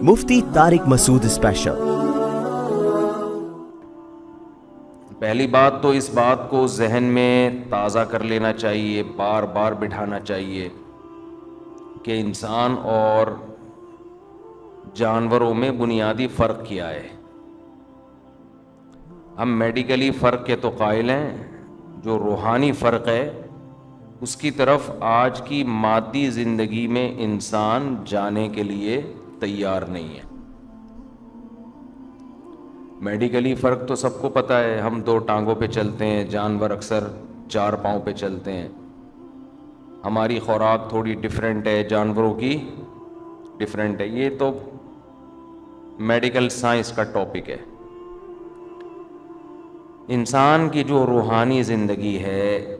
مفتی طارق مسعود special. پہلی بات تو اس بات کو ذہن میں تازہ کر لینا چاہیے، بار بار بٹھانا چاہیے کہ انسان اور جانوروں میں بنیادی فرق کیا ہے۔ ہم میڈیکلی فرق کے تو قائل ہیں، جو روحانی فرق ہے اس کی طرف آج کی مادی زندگی میں انسان جانے کے لیے تیار نہیں ہے۔ میڈیکلی فرق تو سب کو پتہ ہے، ہم 2 ٹانگوں پہ چلتے ہیں، جانور اکثر 4 پاؤں پہ چلتے ہیں۔ ہماری خوراک تھوڑی ڈیفرنٹ ہے، جانوروں کی ڈیفرنٹ ہے، یہ تو میڈیکل سائنس کا ٹاپک ہے۔ انسان کی جو روحانی زندگی ہے،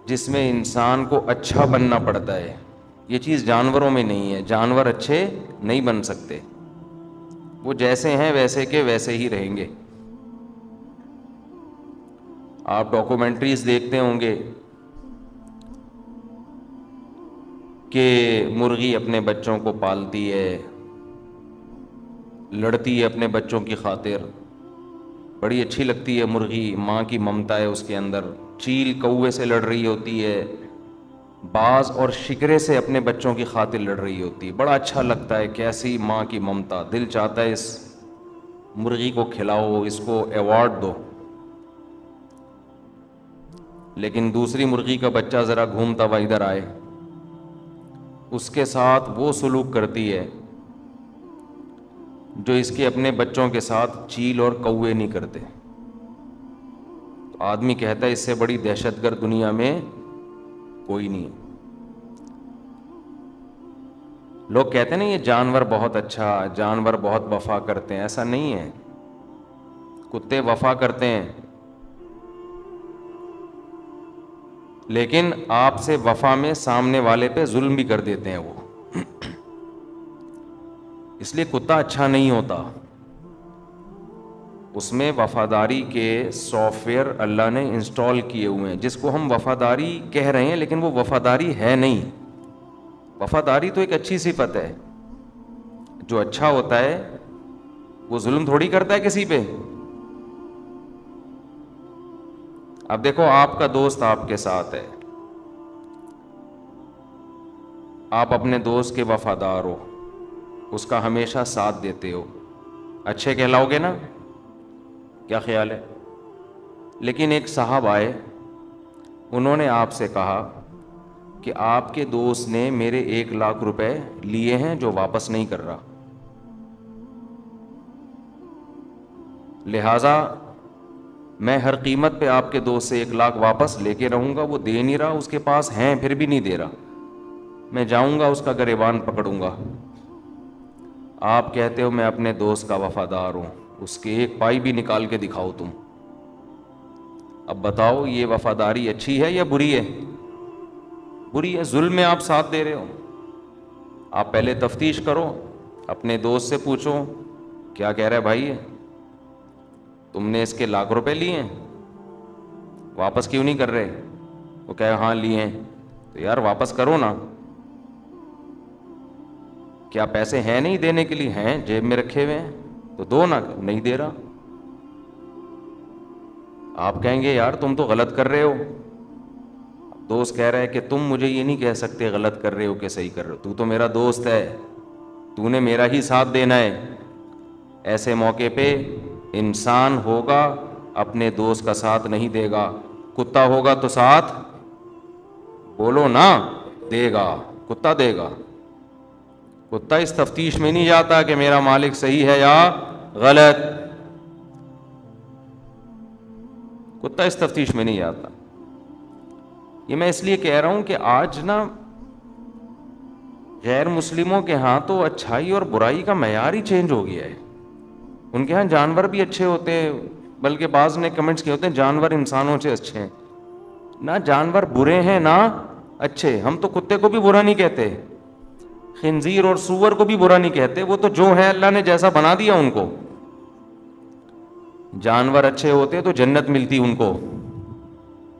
جس میں انسان کو اچھا بننا پڑتا ہے، یہ چیز جانوروں میں نہیں ہے۔ جانور اچھے نہیں بن سکتے، وہ جیسے ہیں ویسے کے ویسے ہی رہیں گے۔ آپ ڈاکومنٹریز دیکھتے ہوں گے کہ مرغی اپنے بچوں کو پالتی ہے، لڑتی ہے اپنے بچوں کی خاطر، بڑی اچھی لگتی ہے مرغی، ماں کی ممتا ہے اس کے اندر۔ چیل کوے سے لڑ رہی ہوتی ہے، باز اور شکرے سے اپنے بچوں کی خاطر لڑ رہی ہوتی ہے، بڑا اچھا لگتا ہے، کیسی ماں کی ممتا، دل چاہتا ہے اس مرغی کو کھلاؤ، اس کو ایوارڈ دو۔ لیکن دوسری مرغی کا بچہ ذرا گھومتا ہوا ادھر آئے، اس کے ساتھ وہ سلوک کرتی ہے جو اس کے اپنے بچوں کے ساتھ چیل اور کوے نہیں کرتے۔ تو آدمی کہتا ہے اس سے بڑی دہشت گرد دنیا میں کوئی نہیں۔ لوگ کہتے ہیں نا یہ جانور بہت اچھا، جانور بہت وفا کرتے ہیں، ایسا نہیں ہے۔ کتے وفا کرتے ہیں، لیکن آپ سے وفا میں سامنے والے پہ ظلم بھی کر دیتے ہیں وہ، اس لیے کتا اچھا نہیں ہوتا۔ اس میں وفاداری کے سافٹ ویئر اللہ نے انسٹال کیے ہوئے ہیں، جس کو ہم وفاداری کہہ رہے ہیں لیکن وہ وفاداری ہے نہیں۔ وفاداری تو ایک اچھی صفت ہے، جو اچھا ہوتا ہے وہ ظلم تھوڑی کرتا ہے کسی پہ۔ اب دیکھو آپ کا دوست آپ کے ساتھ ہے، آپ اپنے دوست کے وفادار ہو، اس کا ہمیشہ ساتھ دیتے ہو، اچھے کہلاؤ گے نا؟ کیا خیال ہے؟ لیکن ایک صاحب آئے، انہوں نے آپ سے کہا کہ آپ کے دوست نے میرے 1 لاکھ روپے لیے ہیں جو واپس نہیں کر رہا، لہٰذا میں ہر قیمت پہ آپ کے دوست سے 1 لاکھ واپس لے کے رہوں گا۔ وہ دے نہیں رہا، اس کے پاس ہیں پھر بھی نہیں دے رہا، میں جاؤں گا اس کا گریبان پکڑوں گا۔ آپ کہتے ہو میں اپنے دوست کا وفادار ہوں، اس کے 1 پائی بھی نکال کے دکھاؤ تم۔ اب بتاؤ یہ وفاداری اچھی ہے یا بری ہے؟ بری ہے، ظلم میں آپ ساتھ دے رہے ہو۔ آپ پہلے تفتیش کرو، اپنے دوست سے پوچھو کیا کہہ رہا ہے بھائی، تم نے اس کے 1 لاکھ روپے لیے ہیں، واپس کیوں نہیں کر رہے؟ وہ کہے ہاں لیے ہیں، تو یار واپس کرو نا۔ کیا پیسے ہیں نہیں دینے کے لیے؟ ہیں، جیب میں رکھے ہوئے ہیں، تو دو نا۔ نہیں دے رہا، آپ کہیں گے یار تم تو غلط کر رہے ہو۔ دوست کہہ رہا ہے کہ تم مجھے یہ نہیں کہہ سکتے غلط کر رہے ہو کہ صحیح کر رہے ہو، تو میرا دوست ہے، تو نے میرا ہی ساتھ دینا ہے۔ ایسے موقع پہ انسان ہوگا اپنے دوست کا ساتھ نہیں دے گا، کتا ہوگا تو ساتھ بولو نا دے گا، کتا دے گا۔ کتا اس تفتیش میں نہیں جاتا کہ میرا مالک صحیح ہے یا غلط، کتا اس تفتیش میں نہیں جاتا۔ یہ میں اس لیے کہہ رہا ہوں کہ آج نا غیر مسلموں کے ہاں تو اچھائی اور برائی کا معیار ہی چینج ہو گیا ہے۔ ان کے ہاں جانور بھی اچھے ہوتے ہیں، بلکہ بعض نے کمنٹس کیے ہوتے ہیں جانور انسانوں سے اچھے ہیں۔ نہ جانور برے ہیں نہ اچھے، ہم تو کتے کو بھی برا نہیں کہتے، خنزیر اور سور کو بھی برا نہیں کہتے، وہ تو جو ہے اللہ نے جیسا بنا دیا ان کو۔ جانور اچھے ہوتے تو جنت ملتی ان کو،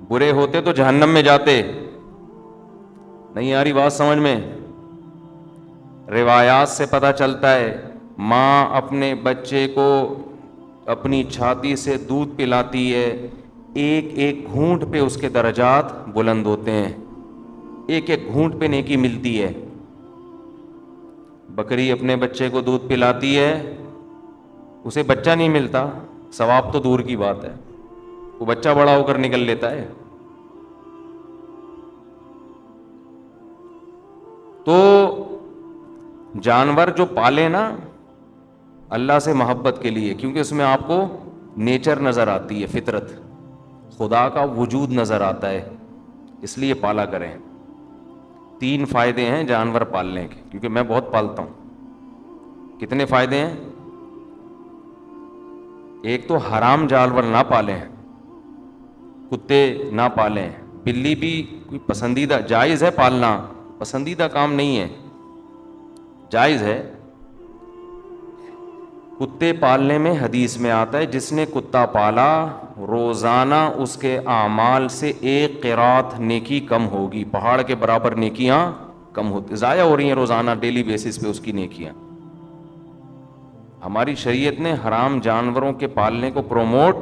برے ہوتے تو جہنم میں جاتے۔ نہیں آ رہی بات سمجھ میں؟ روایات سے پتہ چلتا ہے ماں اپنے بچے کو اپنی چھاتی سے دودھ پلاتی ہے، ایک ایک گھونٹ پہ اس کے درجات بلند ہوتے ہیں، ایک ایک گھونٹ پہ نیکی ملتی ہے۔ بکری اپنے بچے کو دودھ پلاتی ہے، اسے بچہ نہیں ملتا، ثواب تو دور کی بات ہے، وہ بچہ بڑا ہو کر نکل لیتا ہے۔ تو جانور جو پالے نا اللہ سے محبت کے لیے، کیونکہ اس میں آپ کو نیچر نظر آتی ہے، فطرت، خدا کا وجود نظر آتا ہے، اس لیے پالا کریں۔ 3 فائدے ہیں جانور پالنے کے، کیونکہ میں بہت پالتا ہوں۔ کتنے فائدے ہیں؟ ایک تو حرام جانور نہ پالیں، کتے نہ پالیں، بلی بھی کوئی پسندیدہ، جائز ہے پالنا، پسندیدہ کام نہیں ہے، جائز ہے۔ کتے پالنے میں حدیث میں آتا ہے جس نے کتا پالا روزانہ اس کے اعمال سے 1 قرات نیکی کم ہوگی، پہاڑ کے برابر نیکیاں کم ہوتی، ضائع ہو رہی ہیں روزانہ ڈیلی بیسس پہ اس کی نیکیاں۔ ہماری شریعت نے حرام جانوروں کے پالنے کو پروموٹ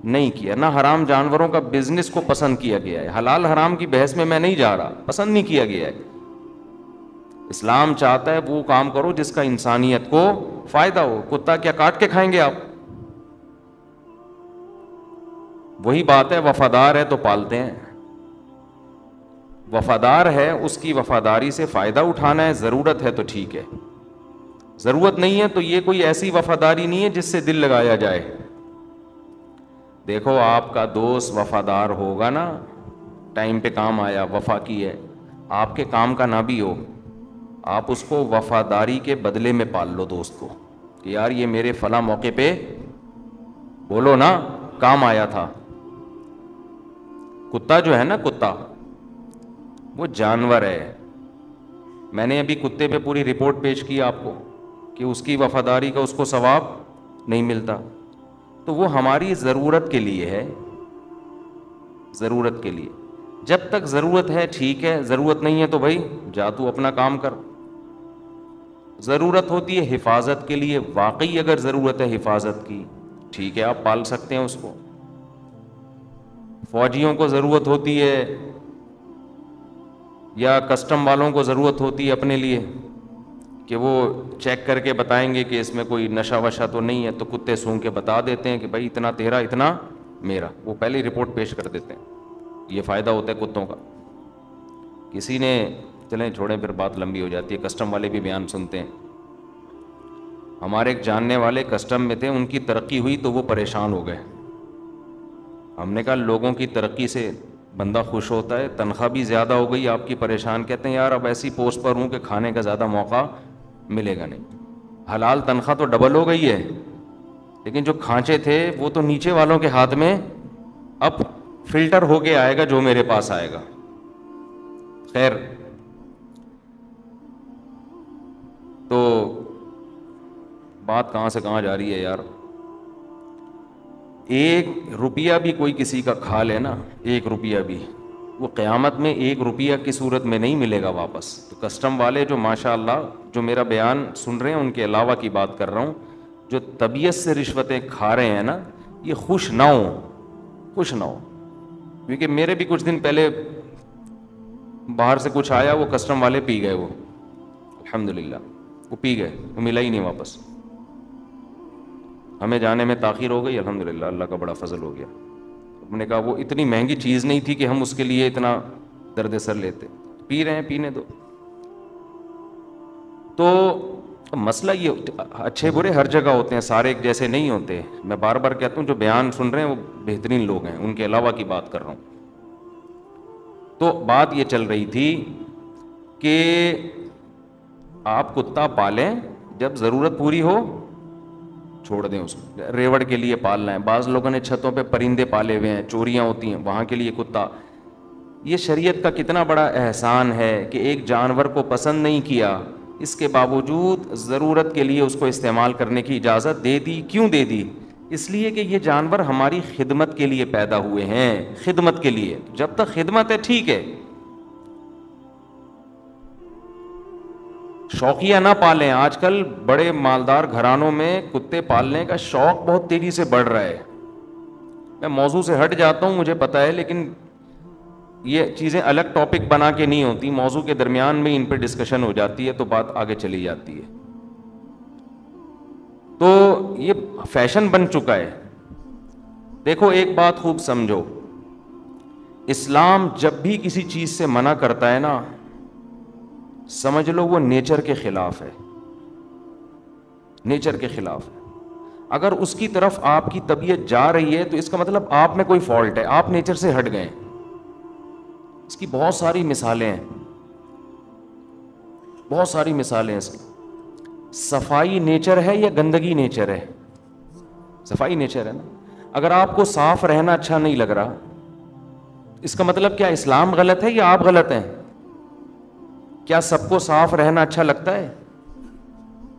نہیں کیا، نہ حرام جانوروں کا بزنس کو پسند کیا گیا ہے۔ حلال حرام کی بحث میں نہیں جا رہا، پسند نہیں کیا گیا ہے۔ اسلام چاہتا ہے وہ کام کرو جس کا انسانیت کو فائدہ ہو۔ کتا کیا کاٹ کے کھائیں گے آپ؟ وہی بات ہے، وفادار ہے تو پالتے ہیں، وفادار ہے اس کی وفاداری سے فائدہ اٹھانا ہے، ضرورت ہے تو ٹھیک ہے، ضرورت نہیں ہے تو یہ کوئی ایسی وفاداری نہیں ہے جس سے دل لگایا جائے۔ دیکھو آپ کا دوست وفادار ہوگا نا، ٹائم پہ کام آیا، وفا کی ہے، آپ کے کام کا نہ بھی ہو، آپ اس کو وفاداری کے بدلے میں پال لو دوست کو، کہ یار یہ میرے فلاں موقع پہ بولو نا کام آیا تھا۔ کتا جو ہے نا، کتا وہ جانور ہے، میں نے ابھی کتے پہ پوری رپورٹ پیش کی آپ کو کہ اس کی وفاداری کا اس کو ثواب نہیں ملتا، تو وہ ہماری ضرورت کے لیے ہے، ضرورت کے لیے، جب تک ضرورت ہے ٹھیک ہے، ضرورت نہیں ہے تو بھائی جا تو اپنا کام کر۔ ضرورت ہوتی ہے حفاظت کے لیے، واقعی اگر ضرورت ہے حفاظت کی ٹھیک ہے آپ پال سکتے ہیں اس کو۔ فوجیوں کو ضرورت ہوتی ہے یا کسٹم والوں کو ضرورت ہوتی ہے اپنے لیے کہ وہ چیک کر کے بتائیں گے کہ اس میں کوئی نشہ وشہ تو نہیں ہے، تو کتے سونگ کے بتا دیتے ہیں کہ بھائی اتنا تیرا اتنا میرا، وہ پہلے ہی رپورٹ پیش کر دیتے ہیں۔ یہ فائدہ ہوتا ہے کتوں کا۔ کسی نے، چلیں چھوڑیں پھر بات لمبی ہو جاتی ہے، کسٹم والے بھی بیان سنتے ہیں۔ ہمارے ایک جاننے والے کسٹم میں تھے، ان کی ترقی ہوئی تو وہ پریشان ہو گئے۔ ہم نے کہا لوگوں کی ترقی سے بندہ خوش ہوتا ہے، تنخواہ بھی زیادہ ہو گئی آپ کی، پریشان، کہتے ہیں یار اب ایسی پوسٹ پر ہوں کہ کھانے کا زیادہ موقع ملے گا نہیں۔ حلال تنخواہ تو ڈبل ہو گئی ہے، لیکن جو کھانچے تھے وہ تو نیچے والوں کے ہاتھ میں اب فلٹر ہو کے آئے گا جو میرے پاس آئے گا۔ خیر، تو بات کہاں سے کہاں جا رہی ہے یار۔ 1 روپیہ بھی کوئی کسی کا کھا لے نا، 1 روپیہ بھی، وہ قیامت میں 1 روپیہ کی صورت میں نہیں ملے گا واپس۔ تو کسٹم والے جو ماشاء اللہ جو میرا بیان سن رہے ہیں، ان کے علاوہ کی بات کر رہا ہوں، جو طبیعت سے رشوتیں کھا رہے ہیں نا، یہ خوش نہ ہوں، خوش نہ ہوں، کیونکہ میرے بھی کچھ دن پہلے باہر سے کچھ آیا، وہ کسٹم والے پی گئے، وہ الحمدللہ وہ پی گئے، وہ ملا ہی نہیں واپس۔ ہمیں جانے میں تاخیر ہو گئی، الحمدللہ اللہ کا بڑا فضل ہو گیا۔ ہم نے کہا وہ اتنی مہنگی چیز نہیں تھی کہ ہم اس کے لیے اتنا درد سر لیتے، پی رہے ہیں پینے دو۔ تو مسئلہ یہ، اچھے برے ہر جگہ ہوتے ہیں، سارے ایک جیسے نہیں ہوتے۔ میں بار بار کہتا ہوں جو بیان سن رہے ہیں وہ بہترین لوگ ہیں، ان کے علاوہ کی بات کر رہا ہوں۔ تو بات یہ چل رہی تھی کہ آپ کتا پالیں، جب ضرورت پوری ہو چھوڑ دیں اس کو۔ ریوڑ کے لیے پالنا ہے، بعض لوگوں نے چھتوں پہ پرندے پالے ہوئے ہیں، چوریاں ہوتی ہیں، وہاں کے لیے کتا۔ یہ شریعت کا کتنا بڑا احسان ہے کہ ایک جانور کو پسند نہیں کیا، اس کے باوجود ضرورت کے لیے اس کو استعمال کرنے کی اجازت دے دی۔ کیوں دے دی؟ اس لیے کہ یہ جانور ہماری خدمت کے لیے پیدا ہوئے ہیں، خدمت کے لیے۔ جب تک خدمت ہے ٹھیک ہے، شوقیہ نہ پالیں. آج کل بڑے مالدار گھرانوں میں کتے پالنے کا شوق بہت تیزی سے بڑھ رہا ہے. میں موضوع سے ہٹ جاتا ہوں, مجھے پتا ہے, لیکن یہ چیزیں الگ ٹاپک بنا کے نہیں ہوتی, موضوع کے درمیان میں ان پہ ڈسکشن ہو جاتی ہے تو بات آگے چلی جاتی ہے. تو یہ فیشن بن چکا ہے. دیکھو ایک بات خوب سمجھو, اسلام جب بھی کسی چیز سے منع کرتا ہے نا, سمجھ لو وہ نیچر کے خلاف ہے, نیچر کے خلاف ہے. اگر اس کی طرف آپ کی طبیعت جا رہی ہے تو اس کا مطلب آپ میں کوئی فالٹ ہے, آپ نیچر سے ہٹ گئے. اس کی بہت ساری مثالیں ہیں, بہت ساری مثالیں ہیں اس کی. صفائی نیچر ہے یا گندگی نیچر ہے؟ صفائی نیچر ہے نا. اگر آپ کو صاف رہنا اچھا نہیں لگ رہا, اس کا مطلب کیا اسلام غلط ہے یا آپ غلط ہیں؟ کیا سب کو صاف رہنا اچھا لگتا ہے؟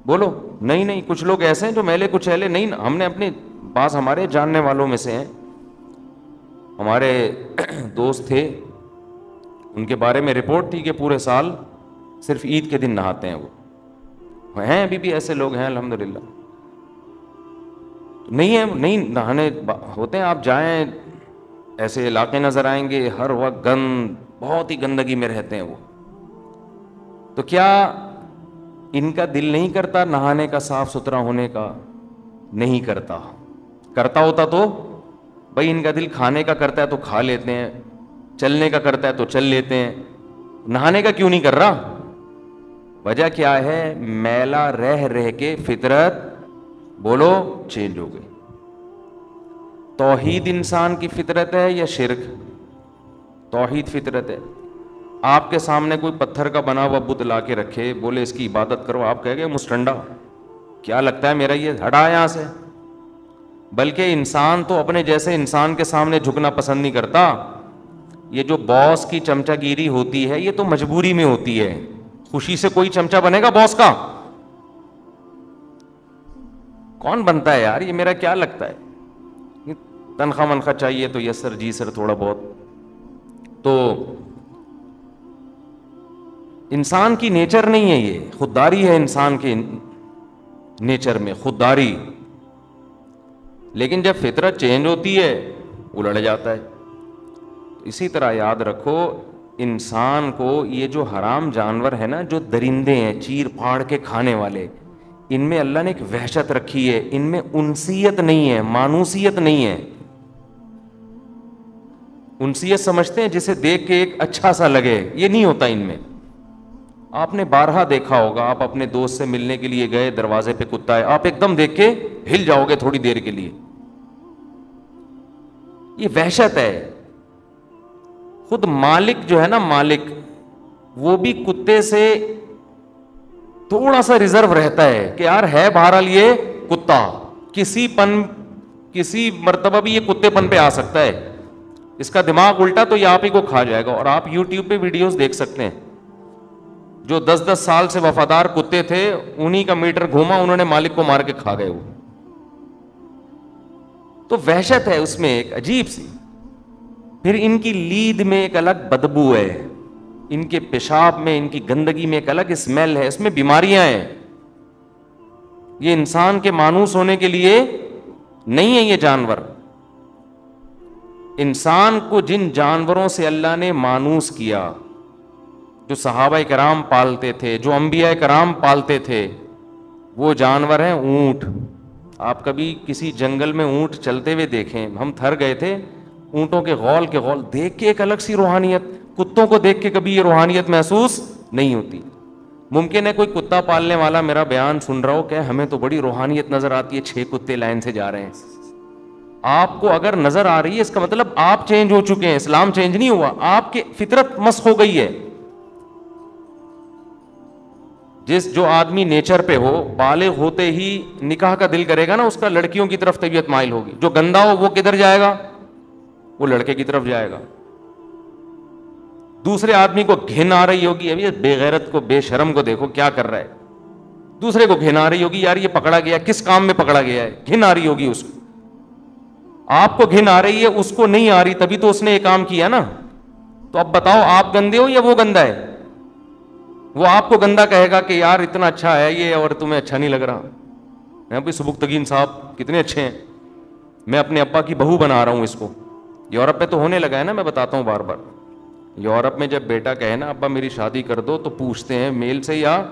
بولو. نہیں نہیں, کچھ لوگ ایسے ہیں جو میلے کچیلے نہیں. ہم نے اپنے بعض ہمارے جاننے والوں میں سے ہیں, ہمارے دوست تھے, ان کے بارے میں رپورٹ تھی کہ پورے سال صرف عید کے دن نہاتے ہیں. وہ ہیں ابھی بھی ایسے لوگ ہیں الحمدللہ. نہیں ہے, نہیں نہانے ہوتے ہیں. آپ جائیں ایسے علاقے نظر آئیں گے ہر وقت گند, بہت ہی گندگی میں رہتے ہیں وہ. تو کیا ان کا دل نہیں کرتا نہانے کا, صاف ستھرا ہونے کا؟ نہیں کرتا. کرتا ہوتا تو بھائی ان کا دل کھانے کا کرتا ہے تو کھا لیتے ہیں, چلنے کا کرتا ہے تو چل لیتے ہیں, نہانے کا کیوں نہیں کر رہا؟ وجہ کیا ہے؟ میلا رہ رہ کے فطرت بولو چینج ہو گئی. توحید انسان کی فطرت ہے یا شرک؟ توحید فطرت ہے. آپ کے سامنے کوئی پتھر کا بنا ہوا بت لا کے رکھے, بولے اس کی عبادت کرو, آپ کہہ گئے مسٹنڈا, کیا لگتا ہے میرا یہ, ہٹا یہاں سے. بلکہ انسان تو اپنے جیسے انسان کے سامنے جھکنا پسند نہیں کرتا. یہ جو باس کی چمچہ گیری ہوتی ہے یہ تو مجبوری میں ہوتی ہے. خوشی سے کوئی چمچہ بنے گا باس کا؟ کون بنتا ہے یار؟ یہ میرا کیا لگتا ہے, تنخواہ منخواہ چاہیے تو یس سر جی سر تھوڑا بہت. تو انسان کی نیچر نہیں ہے یہ, خودداری ہے انسان کے نیچر میں, خودداری. لیکن جب فطرت چینج ہوتی ہے الٹ جاتا ہے. اسی طرح یاد رکھو, انسان کو یہ جو حرام جانور ہے نا, جو درندے ہیں چیر پھاڑ کے کھانے والے, ان میں اللہ نے ایک وحشت رکھی ہے. ان میں انسیت نہیں ہے, مانوسیت نہیں ہے. انسیت سمجھتے ہیں جسے دیکھ کے ایک اچھا سا لگے, یہ نہیں ہوتا ان میں. آپ نے بارہا دیکھا ہوگا, آپ اپنے دوست سے ملنے کے لیے گئے, دروازے پہ کتا ہے, آپ ایک دم دیکھ کے ہل جاؤ گے تھوڑی دیر کے لیے. یہ وحشت ہے. خود مالک جو ہے نا, مالک وہ بھی کتے سے تھوڑا سا ریزرو رہتا ہے کہ یار ہے بہرحال یہ کتا, کسی مرتبہ بھی یہ کتے پن پہ آ سکتا ہے, اس کا دماغ الٹا تو یہ آپ ہی کو کھا جائے گا. اور آپ یوٹیوب پہ ویڈیوز دیکھ سکتے ہیں, جو 10-10 سال سے وفادار کتے تھے انہی کا میٹر گھوما, انہوں نے مالک کو مار کے کھا گئے وہ. تو وحشت ہے اس میں ایک عجیب سی. پھر ان کی لید میں ایک الگ بدبو ہے, ان کے پیشاب میں, ان کی گندگی میں ایک الگ اسمیل ہے, اس میں بیماریاں ہیں. یہ انسان کے مانوس ہونے کے لیے نہیں ہے یہ جانور. انسان کو جن جانوروں سے اللہ نے مانوس کیا, جو صحابہ کرام پالتے تھے, جو انبیاء کرام پالتے تھے, وہ جانور ہیں اونٹ. آپ کبھی کسی جنگل میں اونٹ چلتے ہوئے دیکھیں, ہم تھر گئے تھے, اونٹوں کے غول کے غول دیکھ کے ایک الگ سی روحانیت. کتوں کو دیکھ کے کبھی یہ روحانیت محسوس نہیں ہوتی. ممکن ہے کوئی کتا پالنے والا میرا بیان سن رہا ہو کہ ہمیں تو بڑی روحانیت نظر آتی ہے, 6 کتے لائن سے جا رہے ہیں. آپ کو اگر نظر آ رہی ہے اس کا مطلب آپ چینج ہو چکے ہیں, اسلام چینج نہیں ہوا, آپ کی فطرت مسخ ہو گئی ہے. جو آدمی نیچر پہ ہو, بالغ ہوتے ہی نکاح کا دل کرے گا نا, اس کا لڑکیوں کی طرف طبیعت مائل ہوگی. جو گندا ہو وہ کدھر جائے گا؟ وہ لڑکے کی طرف جائے گا. دوسرے آدمی کو گھن آ رہی ہوگی, ابھی بے غیرت کو, بے شرم کو دیکھو کیا کر رہا ہے. دوسرے کو گھن آ رہی ہوگی, یار یہ پکڑا گیا, کس کام میں پکڑا گیا ہے, گھن آ رہی ہوگی اس کو. آپ کو گھن آ رہی ہے, اس کو نہیں آ رہی, تبھی تو اس نے یہ کام کیا نا. تو اب بتاؤ آپ گندے ہو یا وہ گندا ہے؟ وہ آپ کو گندا کہے گا کہ یار اتنا اچھا ہے یہ اور تمہیں اچھا نہیں لگ رہا. میں بھائی سبکتگین صاحب کتنے اچھے ہیں, میں اپنے ابا کی بہو بنا رہا ہوں اس کو. یورپ پہ تو ہونے لگا ہے نا, میں بتاتا ہوں بار بار. یورپ میں جب بیٹا کہے نا ابا میری شادی کر دو, تو پوچھتے ہیں میل سے یا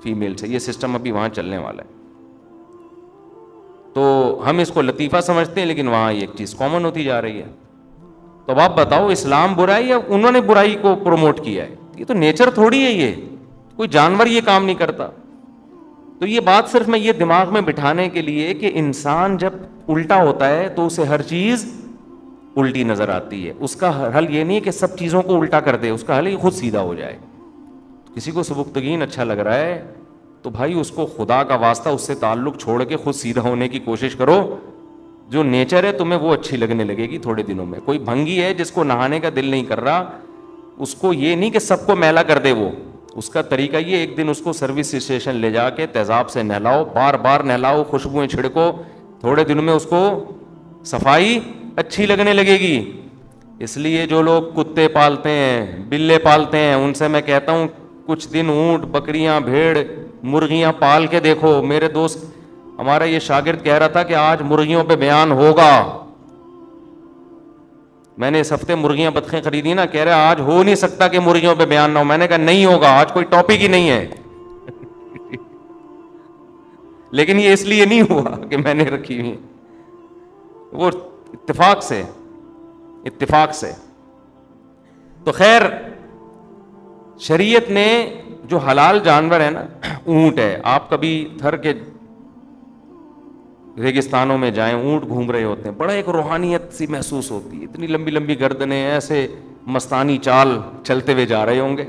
فیمیل سے. یہ سسٹم ابھی وہاں چلنے والا ہے. تو ہم اس کو لطیفہ سمجھتے ہیں, لیکن وہاں ایک چیز کامن ہوتی جا رہی ہے. تو اب آپ بتاؤ اسلام برا ہے یا انہوں نے برائی کو پروموٹ کیا ہے؟ یہ تو نیچر تھوڑی ہے, یہ کوئی جانور یہ کام نہیں کرتا. تو یہ بات صرف میں یہ دماغ میں بٹھانے کے لیے کہ انسان جب الٹا ہوتا ہے تو اسے ہر چیز الٹی نظر آتی ہے. اس کا حل یہ نہیں ہے کہ سب چیزوں کو الٹا کر دے, اس کا حل ہے خود سیدھا ہو جائے. کسی کو سبکتگین اچھا لگ رہا ہے تو بھائی اس کو خدا کا واسطہ اس سے تعلق چھوڑ کے خود سیدھا ہونے کی کوشش کرو. جو نیچر ہے تمہیں وہ اچھی لگنے لگے گی تھوڑے دنوں میں. کوئی بھنگی ہے جس کو نہانے کا دل نہیں کر رہا, اس کو یہ نہیں کہ سب کو میلا کر دے, وہ اس کا طریقہ یہ ایک دن اس کو سروس اسٹیشن لے جا کے تیزاب سے نہلاؤ, بار بار نہلاؤ, خوشبوئیں چھڑکو, تھوڑے دنوں میں اس کو صفائی اچھی لگنے لگے گی. اس لیے جو لوگ کتے پالتے ہیں, بلے پالتے ہیں, ان سے میں کہتا ہوں کچھ دن اونٹ, بکریاں, بھیڑ, مرغیاں پال کے دیکھو. میرے دوست ہمارا یہ شاگرد کہہ رہا تھا کہ آج مرغیوں پہ بیان ہوگا. میں نے اس ہفتے مرغیاں بطخیں خریدی نا, کہہ رہے آج ہو نہیں سکتا کہ مرغیوں پہ بیان نہ ہو. میں نے کہا نہیں ہوگا, آج کوئی ٹاپک ہی نہیں ہے. لیکن یہ اس لیے نہیں ہوا کہ میں نے رکھی ہوئی, وہ اتفاق سے. تو خیر شریعت نے جو حلال جانور ہے نا, اونٹ ہے. آپ کبھی تھر کے ریگستانوں میں جائیں, اونٹ گھوم رہے ہوتے ہیں, بڑا ایک روحانیت سی محسوس ہوتی ہے. اتنی لمبی لمبی گردنیں, ایسے مستانی چال چلتے ہوئے جا رہے ہوں گے,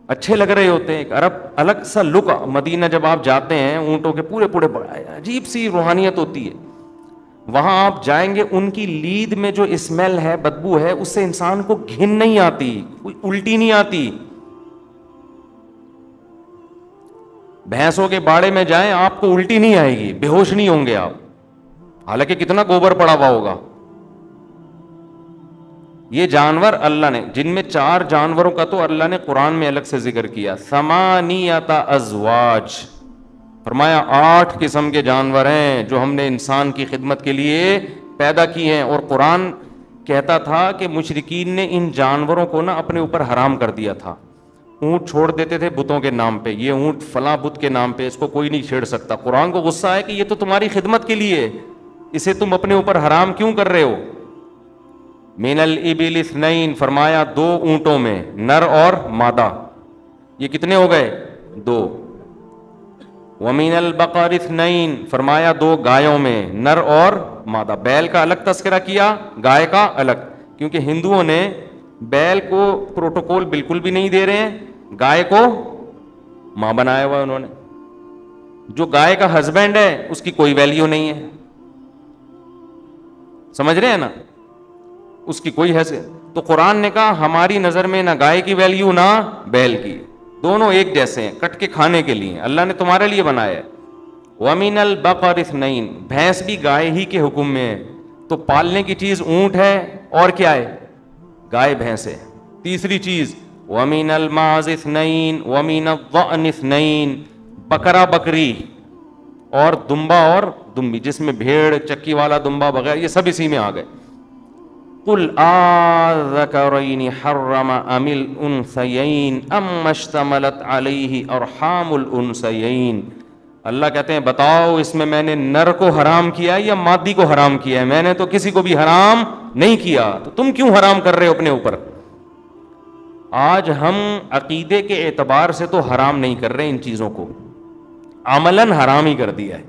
اچھے لگ رہے ہوتے ہیں. ایک الگ سا لک. مدینہ جب آپ جاتے ہیں اونٹوں کے پورے عجیب سی روحانیت ہوتی ہے. وہاں آپ جائیں گے, ان کی لید میں جو اسمیل ہے, بدبو ہے, اس سے انسان کو گھن نہیں آتی, کوئی الٹی نہیں آتی. بھینسوں کے باڑے میں جائیں, آپ کو الٹی نہیں آئے گی, بے ہوش نہیں ہوں گے آپ, حالانکہ کتنا گوبر پڑا ہوا ہوگا. یہ جانور اللہ نے, جن میں 4 جانوروں کا تو اللہ نے قرآن میں الگ سے ذکر کیا, 8 ازواج, فرمایا 8 قسم کے جانور ہیں جو ہم نے انسان کی خدمت کے لیے پیدا کی ہیں. اور قرآن کہتا تھا کہ مشرکین نے ان جانوروں کو نا اپنے اوپر حرام کر دیا تھا. اونٹ چھوڑ دیتے تھے بتوں کے نام پہ, یہ اونٹ فلاں بت کے نام پہ, اس کو کوئی نہیں چھیڑ سکتا. قرآن کو غصہ ہے کہ یہ تو تمہاری خدمت کے لیے, اسے تم اپنے اوپر حرام کیوں کر رہے ہو. من الابل 2, فرمایا 2 اونٹوں میں, نر اور مادہ. یہ کتنے ہو گئے؟ 2. ومن البقر 2, فرمایا 2 گایوں میں, نر اور مادہ. بیل کا الگ تذکرہ کیا, گائے کا الگ, کیونکہ ہندوؤں نے بیل کو پروٹوکول بالکل بھی نہیں دے رہے ہیں, گائے کو ماں بنایا ہوا انہوں نے. جو گائے کا ہسبینڈ ہے اس کی کوئی ویلیو نہیں ہے, سمجھ رہے ہیں نا, اس کی کوئی حیثیت. تو قرآن نے کہا ہماری نظر میں نہ گائے کی ویلیو نہ بیل کی, دونوں ایک جیسے ہیں, کٹ کے کھانے کے لیے اللہ نے تمہارے لیے بنایا ہے. وَمِنَ الْبَقَرِ 2, بھینس بھی گائے ہی کے حکم میں ہے. تو پالنے کی چیز اونٹ ہے, اور کیا ہے؟ گائے بھینس ہے. تیسری چیز وَمِنَ الْمَعْزِ 2, وَمِنَ الضَّأْنِ 2, بکرا بکری اور دمبا اور دمبی, جس میں بھیڑ, چکی والا دمبا وغیرہ, یہ سب اسی میں آ گئے. قُلْ آذَكَرَيْنِ حَرَّمَ أَمِ الْأُنْثَيَيْنِ أَمَّا اشْتَمَلَتْ عَلَيْهِ أَرْحَامُ الْأُنْثَيَيْنِ. اللہ کہتے ہیں بتاؤ اس میں میں نے نر کو حرام کیا ہے یا مادی کو حرام کیا ہے؟ میں نے تو کسی کو بھی حرام نہیں کیا, تو تم کیوں حرام کر رہے ہو اپنے اوپر؟ آج ہم عقیدے کے اعتبار سے تو حرام نہیں کر رہے ان چیزوں کو, عملاً حرام ہی کر دیا ہے.